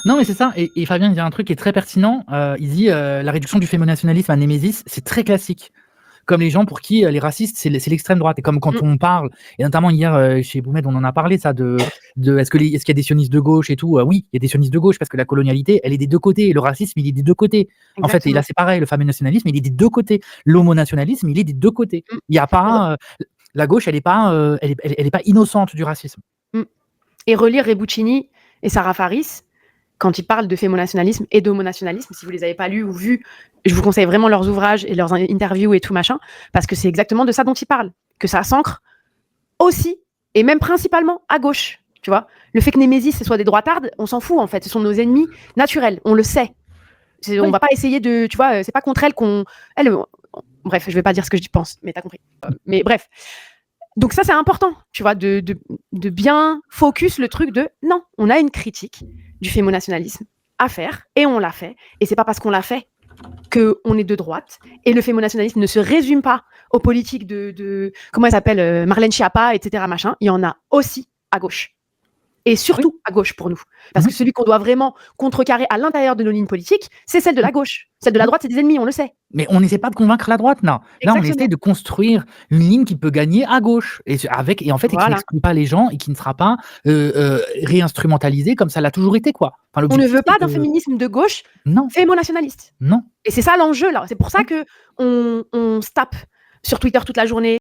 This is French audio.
Non, mais c'est ça. Et Fabien il dit un truc qui est très pertinent. Il dit la réduction du fémonationalisme à némésis, c'est très classique. Comme les gens pour qui les racistes, c'est l'extrême droite. Et comme quand Mm. on parle, et notamment hier chez Boumed, on en a parlé, ça, est-ce qu'il y a des sionistes de gauche et tout. Oui, il y a des sionistes de gauche parce que la colonialité, elle est des deux côtés. Et le racisme, il est des deux côtés. En fait, et là, Exactement. c'est pareil, le fameux nationalisme, il est des deux côtés. L'homonationalisme, il est des deux côtés. Mm. Il n'y a pas. La gauche, elle n'est pas, elle est pas innocente du racisme. Et relire Rebuccini et Sarah Faris, quand ils parlent de fémonationalisme et d'homonationalisme, si vous les avez pas lus ou vus, je vous conseille vraiment leurs ouvrages et leurs interviews et tout machin, parce que c'est exactement de ça dont ils parlent, que ça s'ancre aussi, et même principalement à gauche, tu vois. Le fait que Némésis, ce soit des droitardes, on s'en fout en fait, ce sont nos ennemis naturels, on le sait. On va pas essayer de, tu vois, c'est pas contre elles qu'on... bref, je vais pas dire ce que je pense, mais t'as compris. Mais bref. Donc ça, c'est important, tu vois, de bien focus le truc de non, on a une critique du fémonationalisme à faire et on l'a fait. Et c'est pas parce qu'on l'a fait qu'on est de droite. Et le fémonationalisme ne se résume pas aux politiques de comment elle s'appelle, Marlène Schiappa, etc. Machin. Il y en a aussi à gauche. Et surtout à gauche pour nous. Parce que celui qu'on doit vraiment contrecarrer à l'intérieur de nos lignes politiques, c'est celle de la gauche. Celle de la droite, c'est des ennemis, on le sait. Mais on n'essaie pas de convaincre la droite, non. Là, on essaie de construire une ligne qui peut gagner à gauche. Et en fait, qui n'exclut pas les gens et qui ne sera pas réinstrumentalisée comme ça l'a toujours été, quoi. Enfin, on ne veut pas d'un féminisme de gauche fémonationaliste. Non. Et c'est ça l'enjeu, là. C'est pour ça qu'on se tape sur Twitter toute la journée.